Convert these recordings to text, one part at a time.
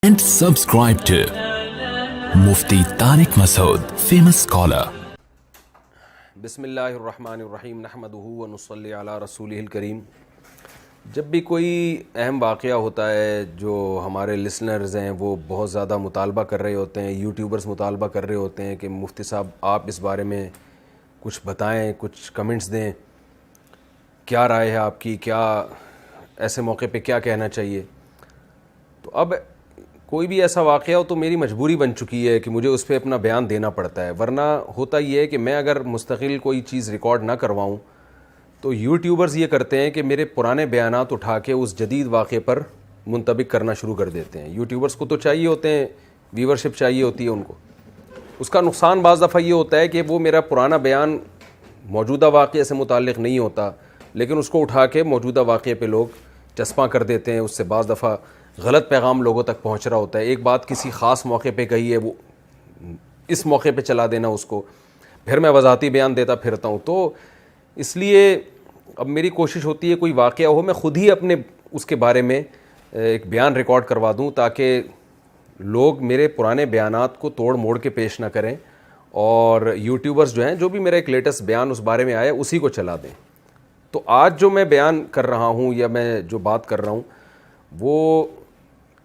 and subscribe to Mufti Tariq Masood, famous scholar. بسم اللہ الرحمن الرحیم نحمدہ ونصلی علی رسولہ الکریم. جب بھی کوئی اہم واقعہ ہوتا ہے جو ہمارے لسنرز ہیں وہ بہت زیادہ مطالبہ کر رہے ہوتے ہیں, یوٹیوبرز مطالبہ کر رہے ہوتے ہیں کہ مفتی صاحب آپ اس بارے میں کچھ بتائیں, کچھ کمنٹس دیں, کیا رائے ہے آپ کی, کیا ایسے موقع پہ کیا کہنا چاہیے. تو اب کوئی بھی ایسا واقعہ ہو تو میری مجبوری بن چکی ہے کہ مجھے اس پہ اپنا بیان دینا پڑتا ہے, ورنہ ہوتا یہ ہے کہ میں اگر مستقل کوئی چیز ریکارڈ نہ کرواؤں تو یوٹیوبرز یہ کرتے ہیں کہ میرے پرانے بیانات اٹھا کے اس جدید واقعے پر منطبق کرنا شروع کر دیتے ہیں. یوٹیوبرز کو تو چاہیے ہوتے ہیں, ویورشپ چاہیے ہوتی ہے ان کو. اس کا نقصان بعض دفعہ یہ ہوتا ہے کہ وہ میرا پرانا بیان موجودہ واقعے سے متعلق نہیں ہوتا, لیکن اس کو اٹھا کے موجودہ واقعے پہ لوگ چسپاں کر دیتے ہیں. اس سے بعض دفعہ غلط پیغام لوگوں تک پہنچ رہا ہوتا ہے. ایک بات کسی خاص موقع پہ کہی ہے, وہ اس موقع پہ چلا دینا اس کو, پھر میں وضاحتی بیان دیتا پھرتا ہوں. تو اس لیے اب میری کوشش ہوتی ہے کوئی واقعہ ہو میں خود ہی اپنے اس کے بارے میں ایک بیان ریکارڈ کروا دوں تاکہ لوگ میرے پرانے بیانات کو توڑ موڑ کے پیش نہ کریں اور یوٹیوبرز جو ہیں جو بھی میرا ایک لیٹسٹ بیان اس بارے میں آیا اسی کو چلا دیں. تو آج جو میں بیان کر رہا ہوں یا میں جو بات کر رہا ہوں وہ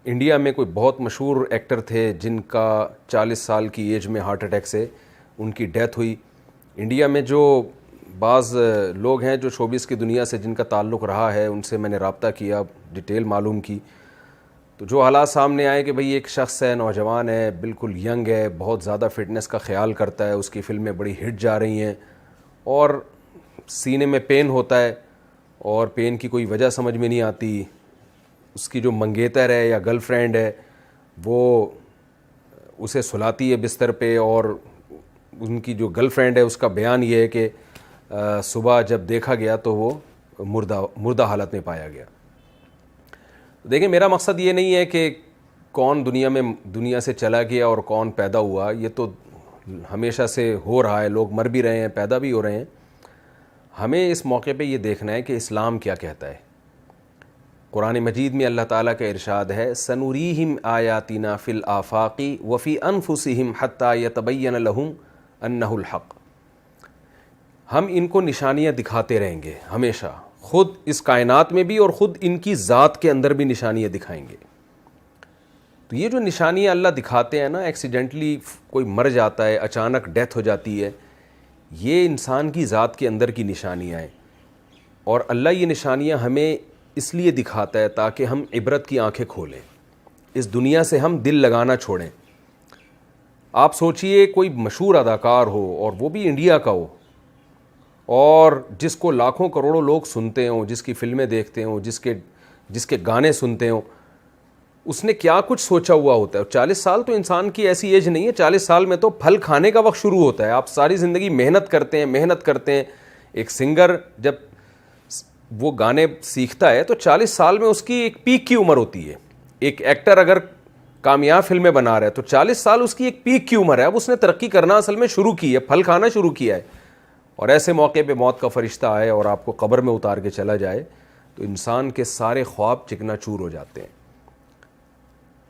انڈیا میں کوئی بہت مشہور ایکٹر تھے جن کا 40 سال کی ایج میں ہارٹ اٹیک سے ان کی ڈیتھ ہوئی. انڈیا میں جو بعض لوگ ہیں جو شوبز کی دنیا سے جن کا تعلق رہا ہے ان سے میں نے رابطہ کیا, ڈیٹیل معلوم کی, تو جو حالات سامنے آئے کہ بھئی ایک شخص ہے, نوجوان ہے, بالکل ینگ ہے, بہت زیادہ فٹنس کا خیال کرتا ہے, اس کی فلمیں بڑی ہٹ جا رہی ہیں اور سینے میں پین ہوتا ہے اور پین کی کوئی وجہ سمجھ میں نہیں آتی. اس کی جو منگیتر ہے یا گرل فرینڈ ہے وہ اسے سلاتی ہے بستر پہ, اور ان کی جو گرل فرینڈ ہے اس کا بیان یہ ہے کہ صبح جب دیکھا گیا تو وہ مردہ حالت میں پایا گیا. دیکھیں میرا مقصد یہ نہیں ہے کہ کون دنیا سے چلا گیا اور کون پیدا ہوا, یہ تو ہمیشہ سے ہو رہا ہے, لوگ مر بھی رہے ہیں, پیدا بھی ہو رہے ہیں. ہمیں اس موقع پہ یہ دیکھنا ہے کہ اسلام کیا کہتا ہے. قرآن مجید میں اللہ تعالیٰ کا ارشاد ہے سنوریہم آیاتنا فی الآفاق وفی انفسہم حتی یتبین لہم انہ الحق. ہم ان کو نشانیاں دکھاتے رہیں گے ہمیشہ, خود اس کائنات میں بھی اور خود ان کی ذات کے اندر بھی نشانیاں دکھائیں گے. تو یہ جو نشانیاں اللہ دکھاتے ہیں نا, ایکسیڈنٹلی کوئی مر جاتا ہے, اچانک ڈیتھ ہو جاتی ہے, یہ انسان کی ذات کے اندر کی نشانیاں ہیں. اور اللہ یہ نشانیاں ہمیں اس لیے دکھاتا ہے تاکہ ہم عبرت کی آنکھیں کھولیں, اس دنیا سے ہم دل لگانا چھوڑیں. آپ سوچئے کوئی مشہور اداکار ہو اور وہ بھی انڈیا کا ہو اور جس کو لاکھوں کروڑوں لوگ سنتے ہوں, جس کی فلمیں دیکھتے ہوں, جس کے گانے سنتے ہوں, اس نے کیا کچھ سوچا ہوا ہوتا ہے. 40 سال تو انسان کی ایسی ایج نہیں ہے, 40 سال میں تو پھل کھانے کا وقت شروع ہوتا ہے. آپ ساری زندگی محنت کرتے ہیں. ایک سنگر جب وہ گانے سیکھتا ہے تو 40 سال میں اس کی ایک پیک کی عمر ہوتی ہے. ایک ایکٹر اگر کامیاب فلمیں بنا رہا ہے تو 40 سال اس کی ایک پیک کی عمر ہے. اب اس نے ترقی کرنا اصل میں شروع کی ہے, پھل کھانا شروع کیا ہے. اور ایسے موقع پہ موت کا فرشتہ آئے اور آپ کو قبر میں اتار کے چلا جائے تو انسان کے سارے خواب چکنا چور ہو جاتے ہیں.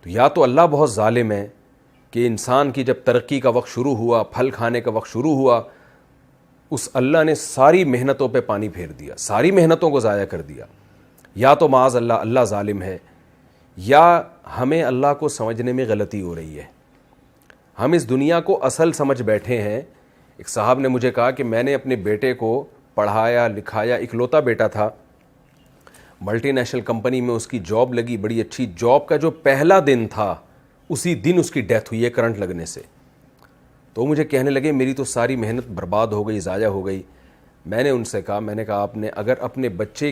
تو یا تو اللہ بہت ظالم ہے کہ انسان کی جب ترقی کا وقت شروع ہوا, پھل کھانے کا وقت شروع ہوا, اس اللہ نے ساری محنتوں پہ پانی پھیر دیا, ساری محنتوں کو ضائع کر دیا. یا تو معاذ اللہ ظالم ہے, یا ہمیں اللہ کو سمجھنے میں غلطی ہو رہی ہے. ہم اس دنیا کو اصل سمجھ بیٹھے ہیں. ایک صاحب نے مجھے کہا کہ میں نے اپنے بیٹے کو پڑھایا لکھایا, اکلوتا بیٹا تھا, ملٹی نیشنل کمپنی میں اس کی جاب لگی, بڑی اچھی جاب کا جو پہلا دن تھا اسی دن اس کی ڈیتھ ہوئی ہے کرنٹ لگنے سے. تو مجھے کہنے لگے میری تو ساری محنت برباد ہو گئی, ضائع ہو گئی. میں نے ان سے کہا آپ نے اگر اپنے بچے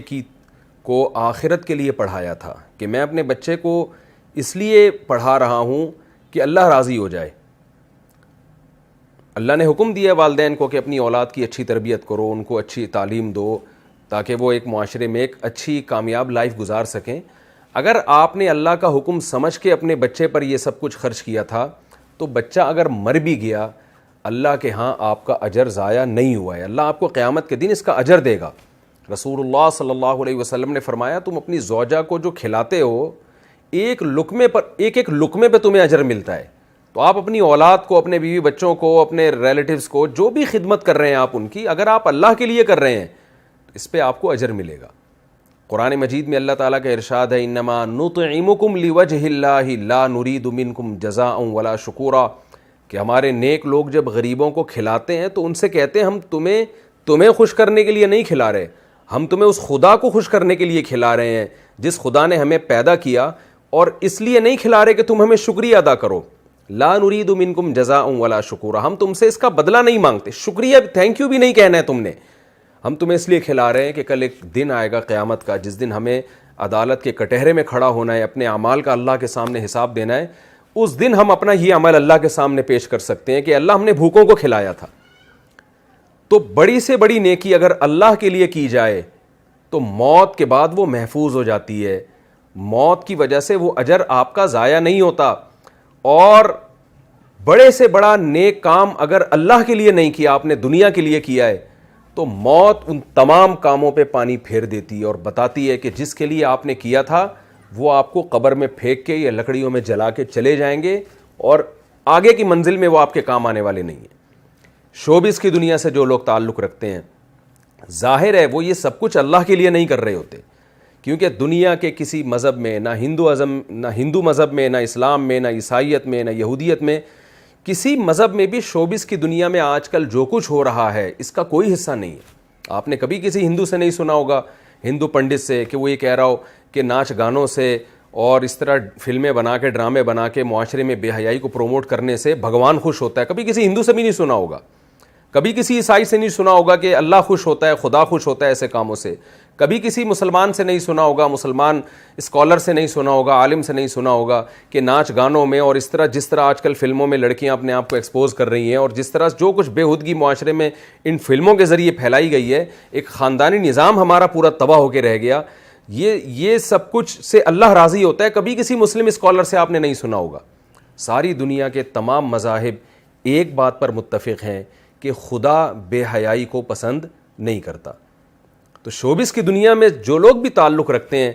کو آخرت کے لیے پڑھایا تھا کہ میں اپنے بچے کو اس لیے پڑھا رہا ہوں کہ اللہ راضی ہو جائے, اللہ نے حکم دیا والدین کو کہ اپنی اولاد کی اچھی تربیت کرو, ان کو اچھی تعلیم دو تاکہ وہ ایک معاشرے میں ایک اچھی کامیاب لائف گزار سکیں. اگر آپ نے اللہ کا حکم سمجھ کے اپنے بچے پر یہ سب کچھ خرچ کیا تھا تو بچہ اگر مر بھی گیا اللہ کے ہاں آپ کا اجر ضائع نہیں ہوا ہے, اللہ آپ کو قیامت کے دن اس کا اجر دے گا. رسول اللہ صلی اللہ علیہ وسلم نے فرمایا تم اپنی زوجہ کو جو کھلاتے ہو ایک لقمے پر ایک لقمے پہ تمہیں اجر ملتا ہے. تو آپ اپنی اولاد کو, اپنے بیوی بچوں کو, اپنے ریلیٹیوز کو, جو بھی خدمت کر رہے ہیں آپ ان کی, اگر آپ اللہ کے لیے کر رہے ہیں تو اس پہ آپ کو اجر ملے گا. قرآن مجید میں اللہ تعالیٰ کا ارشاد ہے, انما نطعمکم لوجہ اللہ لا نرید منکم جزاء ولا شکورا, کہ ہمارے نیک لوگ جب غریبوں کو کھلاتے ہیں تو ان سے کہتے ہیں ہم تمہیں خوش کرنے کے لیے نہیں کھلا رہے, ہم تمہیں اس خدا کو خوش کرنے کے لیے کھلا رہے ہیں جس خدا نے ہمیں پیدا کیا, اور اس لیے نہیں کھلا رہے کہ تم ہمیں شکریہ ادا کرو. لا نرید منکم جزاء ولا شکورا, ہم تم سے اس کا بدلہ نہیں مانگتے, شکریہ تھینک یو بھی نہیں کہنا ہے تم نے, ہم تمہیں اس لیے کھلا رہے ہیں کہ کل ایک دن آئے گا قیامت کا جس دن ہمیں عدالت کے کٹہرے میں کھڑا ہونا ہے, اپنے اعمال کا اللہ کے سامنے حساب دینا ہے. اس دن ہم اپنا یہ عمل اللہ کے سامنے پیش کر سکتے ہیں کہ اللہ ہم نے بھوکوں کو کھلایا تھا. تو بڑی سے بڑی نیکی اگر اللہ کے لیے کی جائے تو موت کے بعد وہ محفوظ ہو جاتی ہے, موت کی وجہ سے وہ اجر آپ کا ضائع نہیں ہوتا. اور بڑے سے بڑا نیک کام اگر اللہ کے لیے نہیں کیا, آپ نے دنیا کے لیے کیا ہے, تو موت ان تمام کاموں پہ پانی پھیر دیتی ہے اور بتاتی ہے کہ جس کے لیے آپ نے کیا تھا وہ آپ کو قبر میں پھینک کے یا لکڑیوں میں جلا کے چلے جائیں گے, اور آگے کی منزل میں وہ آپ کے کام آنے والے نہیں ہیں. شوبز کی دنیا سے جو لوگ تعلق رکھتے ہیں, ظاہر ہے وہ یہ سب کچھ اللہ کے لیے نہیں کر رہے ہوتے, کیونکہ دنیا کے کسی مذہب میں, نہ ہندو مذہب میں, نہ اسلام میں, نہ عیسائیت میں, نہ یہودیت میں, کسی مذہب میں بھی شوبز کی دنیا میں آج کل جو کچھ ہو رہا ہے اس کا کوئی حصہ نہیں ہے. آپ نے کبھی کسی ہندو سے نہیں سنا ہوگا, ہندو پنڈت سے, کہ وہ یہ کہہ رہا ہو کہ ناچ گانوں سے اور اس طرح فلمیں بنا کے, ڈرامے بنا کے معاشرے میں بے حیائی کو پروموٹ کرنے سے بھگوان خوش ہوتا ہے. کبھی کسی ہندو سے بھی نہیں سنا ہوگا, کبھی کسی عیسائی سے نہیں سنا ہوگا کہ اللہ خوش ہوتا ہے, خدا خوش ہوتا ہے ایسے کاموں سے. کبھی کسی مسلمان سے نہیں سنا ہوگا, مسلمان اسکالر سے نہیں سنا ہوگا, عالم سے نہیں سنا ہوگا کہ ناچ گانوں میں اور اس طرح جس طرح آج کل فلموں میں لڑکیاں اپنے آپ کو ایکسپوز کر رہی ہیں, اور جس طرح جو کچھ بے ہودگی معاشرے میں ان فلموں کے ذریعے پھیلائی گئی ہے, ایک خاندانی نظام ہمارا پورا تباہ ہو کے رہ گیا. یہ سب کچھ سے اللہ راضی ہوتا ہے. کبھی کسی مسلم اسکالر سے آپ نے نہیں سنا ہوگا. ساری دنیا کے تمام مذاہب ایک بات پر متفق ہیں کہ خدا بے حیائی کو پسند نہیں کرتا. تو شوبز کی دنیا میں جو لوگ بھی تعلق رکھتے ہیں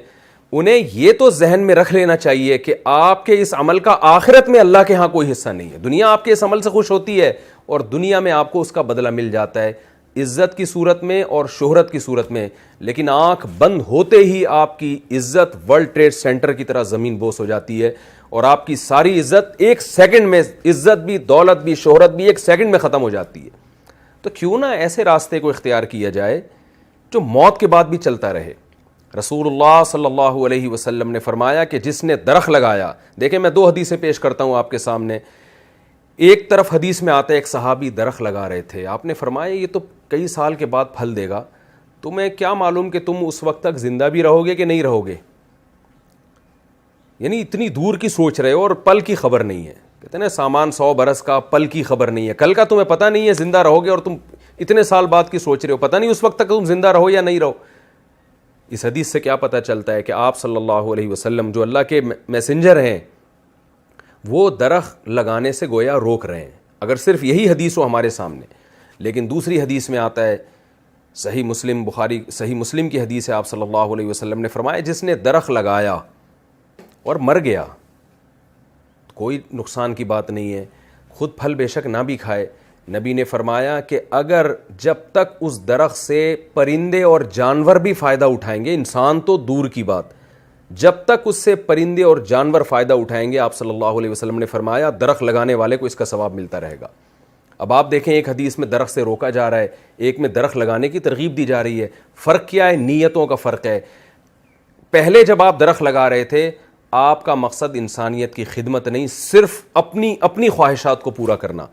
انہیں یہ تو ذہن میں رکھ لینا چاہیے کہ آپ کے اس عمل کا آخرت میں اللہ کے ہاں کوئی حصہ نہیں ہے. دنیا آپ کے اس عمل سے خوش ہوتی ہے اور دنیا میں آپ کو اس کا بدلہ مل جاتا ہے, عزت کی صورت میں اور شہرت کی صورت میں. لیکن آنکھ بند ہوتے ہی آپ کی عزت ورلڈ ٹریڈ سینٹر کی طرح زمین بوس ہو جاتی ہے, اور آپ کی ساری عزت ایک سیکنڈ میں, عزت بھی, دولت بھی, شہرت بھی ایک سیکنڈ میں ختم ہو جاتی ہے. تو کیوں نہ ایسے راستے کو اختیار کیا جائے جو موت کے بعد بھی چلتا رہے. رسول اللہ صلی اللہ علیہ وسلم نے فرمایا کہ جس نے درخت لگایا, دیکھیں میں 2 حدیثیں پیش کرتا ہوں آپ کے سامنے. ایک طرف حدیث میں آتا ہے ایک صحابی درخت لگا رہے تھے, آپ نے فرمایا یہ تو کئی سال کے بعد پھل دے گا, تمہیں کیا معلوم کہ تم اس وقت تک زندہ بھی رہو گے کہ نہیں رہو گے. یعنی اتنی دور کی سوچ رہے ہو اور پل کی خبر نہیں ہے. کہتے ہیں نا سامان 100 برس کا, پل کی خبر نہیں ہے. کل کا تمہیں پتہ نہیں ہے زندہ رہو گے, اور تم اتنے سال بعد کی سوچ رہے ہو, پتہ نہیں اس وقت تک تم زندہ رہو یا نہیں رہو. اس حدیث سے کیا پتہ چلتا ہے کہ آپ صلی اللہ علیہ وسلم جو اللہ کے میسنجر ہیں وہ درخت لگانے سے گویا روک رہے ہیں, اگر صرف یہی حدیث ہو ہمارے سامنے. لیکن دوسری حدیث میں آتا ہے, صحیح مسلم, بخاری صحیح مسلم کی حدیث ہے, آپ صلی اللہ علیہ وسلم نے فرمایا جس نے درخت لگایا اور مر گیا کوئی نقصان کی بات نہیں ہے, خود پھل بے شک نہ بھی کھائے. نبی نے فرمایا کہ اگر جب تک اس درخت سے پرندے اور جانور بھی فائدہ اٹھائیں گے, انسان تو دور کی بات, جب تک اس سے پرندے اور جانور فائدہ اٹھائیں گے, آپ صلی اللہ علیہ وسلم نے فرمایا درخت لگانے والے کو اس کا ثواب ملتا رہے گا. اب آپ دیکھیں ایک حدیث میں درخت سے روکا جا رہا ہے, ایک میں درخت لگانے کی ترغیب دی جا رہی ہے. فرق کیا ہے؟ نیتوں کا فرق ہے. پہلے جب آپ درخت لگا رہے تھے آپ کا مقصد انسانیت کی خدمت نہیں, صرف اپنی خواہشات کو پورا کرنا.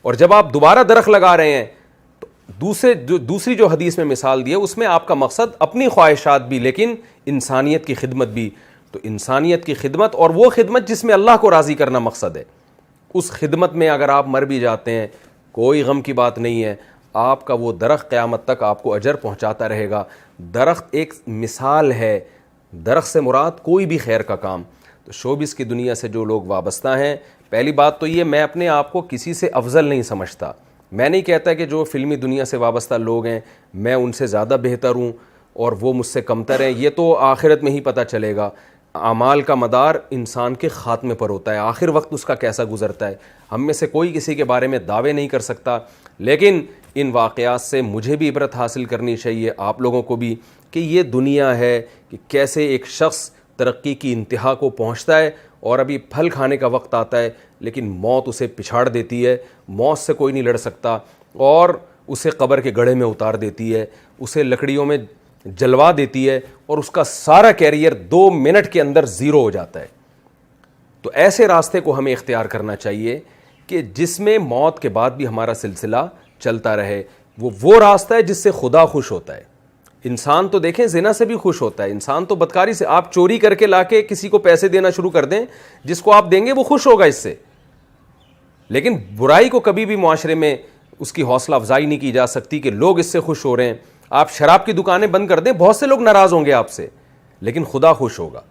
اور جب آپ دوبارہ درخت لگا رہے ہیں تو دوسری جو حدیث میں مثال دی ہے اس میں آپ کا مقصد اپنی خواہشات بھی لیکن انسانیت کی خدمت بھی. تو انسانیت کی خدمت اور وہ خدمت جس میں اللہ کو راضی کرنا مقصد ہے, اس خدمت میں اگر آپ مر بھی جاتے ہیں کوئی غم کی بات نہیں ہے, آپ کا وہ درخت قیامت تک آپ کو اجر پہنچاتا رہے گا. درخت ایک مثال ہے, درخت سے مراد کوئی بھی خیر کا کام. تو شوبز کی دنیا سے جو لوگ وابستہ ہیں, پہلی بات تو یہ میں اپنے آپ کو کسی سے افضل نہیں سمجھتا. میں نہیں کہتا کہ جو فلمی دنیا سے وابستہ لوگ ہیں میں ان سے زیادہ بہتر ہوں اور وہ مجھ سے کمتر ہیں, یہ تو آخرت میں ہی پتہ چلے گا. اعمال کا مدار انسان کے خاتمے پر ہوتا ہے، آخر وقت اس کا کیسا گزرتا ہے ہم میں سے کوئی کسی کے بارے میں دعوے نہیں کر سکتا، لیکن ان واقعات سے مجھے بھی عبرت حاصل کرنی چاہیے، آپ لوگوں کو بھی، کہ یہ دنیا ہے کہ کیسے ایک شخص ترقی کی انتہا کو پہنچتا ہے اور ابھی پھل کھانے کا وقت آتا ہے لیکن موت اسے پچھاڑ دیتی ہے، موت سے کوئی نہیں لڑ سکتا اور اسے قبر کے گڑھے میں اتار دیتی ہے، اسے لکڑیوں میں جلوا دیتی ہے اور اس کا سارا کیریئر 2 منٹ کے اندر زیرو ہو جاتا ہے۔ تو ایسے راستے کو ہمیں اختیار کرنا چاہیے کہ جس میں موت کے بعد بھی ہمارا سلسلہ چلتا رہے، وہ راستہ ہے جس سے خدا خوش ہوتا ہے۔ انسان تو دیکھیں زنا سے بھی خوش ہوتا ہے، انسان تو بدکاری سے، آپ چوری کر کے لا کے کسی کو پیسے دینا شروع کر دیں، جس کو آپ دیں گے وہ خوش ہوگا اس سے، لیکن برائی کو کبھی بھی معاشرے میں اس کی حوصلہ افزائی نہیں کی جا سکتی کہ لوگ اس سے خوش ہو رہے ہیں۔ آپ شراب کی دکانیں بند کر دیں، بہت سے لوگ ناراض ہوں گے آپ سے، لیکن خدا خوش ہوگا۔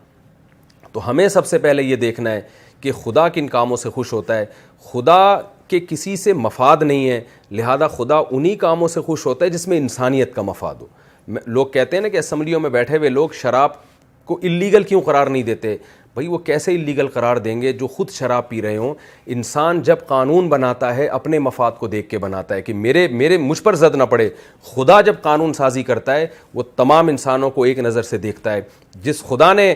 تو ہمیں سب سے پہلے یہ دیکھنا ہے کہ خدا کن کاموں سے خوش ہوتا ہے۔ خدا کے کسی سے مفاد نہیں ہے، لہذا خدا انہی کاموں سے خوش ہوتا ہے جس میں انسانیت کا مفاد ہو۔ لوگ کہتے ہیں نا کہ اسمبلیوں میں بیٹھے ہوئے لوگ شراب کو اللیگل کیوں قرار نہیں دیتے؟ بھائی وہ کیسے اللیگل قرار دیں گے جو خود شراب پی رہے ہوں؟ انسان جب قانون بناتا ہے اپنے مفاد کو دیکھ کے بناتا ہے کہ مجھ پر زد نہ پڑے۔ خدا جب قانون سازی کرتا ہے وہ تمام انسانوں کو ایک نظر سے دیکھتا ہے۔ جس خدا نے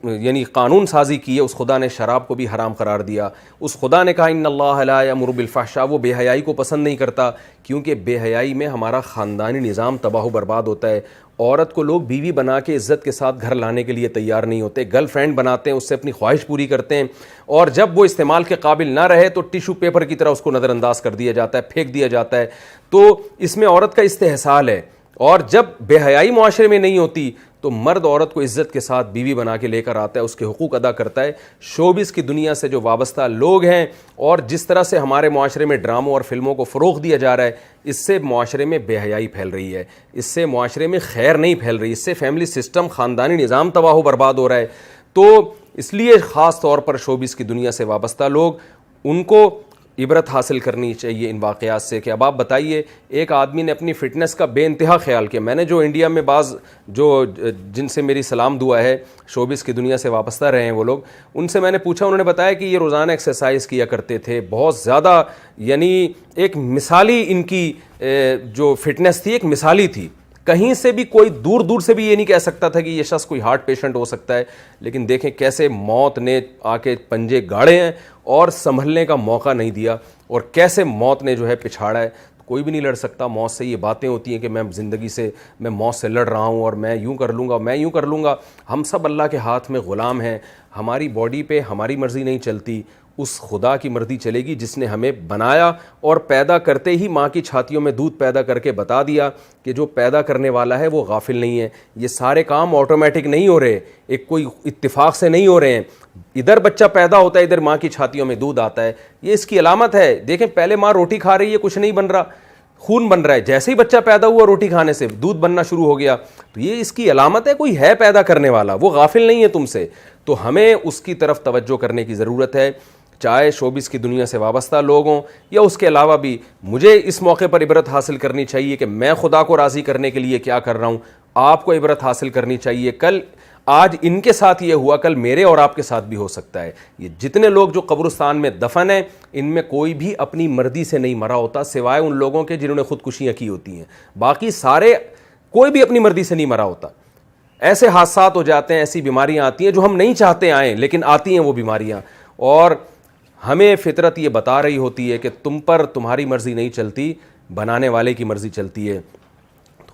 یعنی قانون سازی کی ہے اس خدا نے شراب کو بھی حرام قرار دیا۔ اس خدا نے کہا ان اللہ لا یامر بالفحشاء، وہ بے حیائی کو پسند نہیں کرتا، کیونکہ بے حیائی میں ہمارا خاندانی نظام تباہ و برباد ہوتا ہے۔ عورت کو لوگ بیوی بنا کے عزت کے ساتھ گھر لانے کے لیے تیار نہیں ہوتے، گرل فرینڈ بناتے ہیں، اس سے اپنی خواہش پوری کرتے ہیں، اور جب وہ استعمال کے قابل نہ رہے تو ٹیشو پیپر کی طرح اس کو نظر انداز کر دیا جاتا ہے، پھینک دیا جاتا ہے۔ تو اس میں عورت کا استحصال ہے، اور جب بے حیائی معاشرے میں نہیں ہوتی تو مرد عورت کو عزت کے ساتھ بیوی بنا کے لے کر آتا ہے، اس کے حقوق ادا کرتا ہے۔ شوبز کی دنیا سے جو وابستہ لوگ ہیں اور جس طرح سے ہمارے معاشرے میں ڈراموں اور فلموں کو فروغ دیا جا رہا ہے، اس سے معاشرے میں بے حیائی پھیل رہی ہے، اس سے معاشرے میں خیر نہیں پھیل رہی، اس سے فیملی سسٹم، خاندانی نظام تباہ و برباد ہو رہا ہے۔ تو اس لیے خاص طور پر شوبز کی دنیا سے وابستہ لوگ، ان کو عبرت حاصل کرنی چاہیے ان واقعات سے کہ اب آپ بتائیے ایک آدمی نے اپنی فٹنس کا بے انتہا خیال کیا۔ میں نے جو انڈیا میں بعض جن سے میری سلام دعا ہے، شوبز کی دنیا سے وابستہ رہے ہیں وہ لوگ، ان سے میں نے پوچھا، انہوں نے بتایا کہ یہ روزانہ ایکسرسائز کیا کرتے تھے، بہت زیادہ، یعنی ایک مثالی ان کی جو فٹنس تھی ایک مثالی تھی، کہیں سے بھی کوئی دور دور سے بھی یہ نہیں کہہ سکتا تھا کہ یہ شخص کوئی ہارٹ پیشنٹ ہو سکتا ہے، لیکن دیکھیں کیسے موت نے آ کے پنجے گاڑے ہیں اور سنبھلنے کا موقع نہیں دیا، اور کیسے موت نے جو ہے پچھاڑا ہے۔ کوئی بھی نہیں لڑ سکتا موت سے۔ یہ باتیں ہوتی ہیں کہ میں زندگی سے، میں موت سے لڑ رہا ہوں اور میں یوں کر لوں گا، میں یوں کر لوں گا۔ ہم سب اللہ کے ہاتھ میں غلام ہیں، ہماری باڈی پہ ہماری مرضی نہیں چلتی، اس خدا کی مرضی چلے گی جس نے ہمیں بنایا اور پیدا کرتے ہی ماں کی چھاتیوں میں دودھ پیدا کر کے بتا دیا کہ جو پیدا کرنے والا ہے وہ غافل نہیں ہے۔ یہ سارے کام آٹومیٹک نہیں ہو رہے، ایک کوئی اتفاق سے نہیں ہو رہے ہیں۔ ادھر بچہ پیدا ہوتا ہے، ادھر ماں کی چھاتیوں میں دودھ آتا ہے، یہ اس کی علامت ہے۔ دیکھیں پہلے ماں روٹی کھا رہی ہے، کچھ نہیں بن رہا، خون بن رہا ہے، جیسے ہی بچہ پیدا ہوا روٹی کھانے سے دودھ بننا شروع ہو گیا، تو یہ اس کی علامت ہے کوئی ہے پیدا کرنے والا، وہ غافل نہیں ہے تم سے۔ تو ہمیں اس کی طرف توجہ کرنے کی ضرورت ہے، چاہے شوبز کی دنیا سے وابستہ لوگ ہوں یا اس کے علاوہ بھی۔ مجھے اس موقع پر عبرت حاصل کرنی چاہیے کہ میں خدا کو راضی کرنے کے لیے کیا کر رہا ہوں، آپ کو عبرت حاصل کرنی چاہیے۔ آج ان کے ساتھ یہ ہوا، کل میرے اور آپ کے ساتھ بھی ہو سکتا ہے۔ یہ جتنے لوگ جو قبرستان میں دفن ہیں، ان میں کوئی بھی اپنی مرضی سے نہیں مرا ہوتا، سوائے ان لوگوں کے جنہوں نے خودکشیاں کی ہوتی ہیں، باقی سارے کوئی بھی اپنی مرضی سے نہیں مرا ہوتا۔ ایسے حادثات ہو جاتے ہیں، ایسی بیماریاں آتی ہیں جو ہم نہیں چاہتے آئیں، لیکن آتی ہیں وہ بیماریاں، اور ہمیں فطرت یہ بتا رہی ہوتی ہے کہ تم پر تمہاری مرضی نہیں چلتی، بنانے والے کی مرضی چلتی ہے۔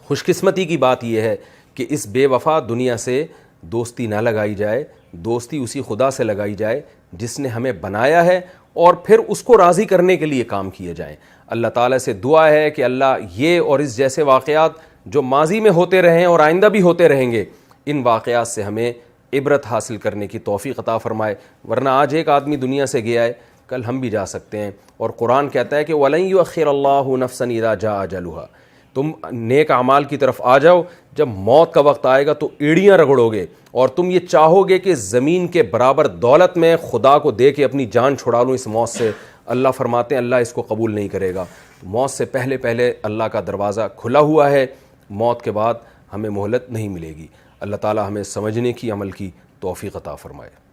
خوش قسمتی کی بات یہ ہے کہ اس بے وفا دنیا سے دوستی نہ لگائی جائے، دوستی اسی خدا سے لگائی جائے جس نے ہمیں بنایا ہے، اور پھر اس کو راضی کرنے کے لیے کام کیے جائیں۔ اللہ تعالیٰ سے دعا ہے کہ اللہ یہ اور اس جیسے واقعات جو ماضی میں ہوتے رہے ہیں اور آئندہ بھی ہوتے رہیں گے، ان واقعات سے ہمیں عبرت حاصل کرنے کی توفیق عطا فرمائے، ورنہ آج ایک آدمی دنیا سے گیا ہے، کل ہم بھی جا سکتے ہیں، اور قرآن کہتا ہے کہ وَلَن يُؤَخِّرَ اللَّهُ نَفْسًا إِذَا جَاءَ أَجَلُهَا۔ تم نیک اعمال کی طرف آ جاؤ، جب موت کا وقت آئے گا تو ایڑیاں رگڑو گے، اور تم یہ چاہو گے کہ زمین کے برابر دولت میں خدا کو دے کے اپنی جان چھڑا لوں اس موت سے۔ اللہ فرماتے ہیں اللہ اس کو قبول نہیں کرے گا۔ موت سے پہلے پہلے اللہ کا دروازہ کھلا ہوا ہے، موت کے بعد ہمیں مہلت نہیں ملے گی۔ اللہ تعالی ہمیں سمجھنے کی، عمل کی توفیق عطا فرمائے.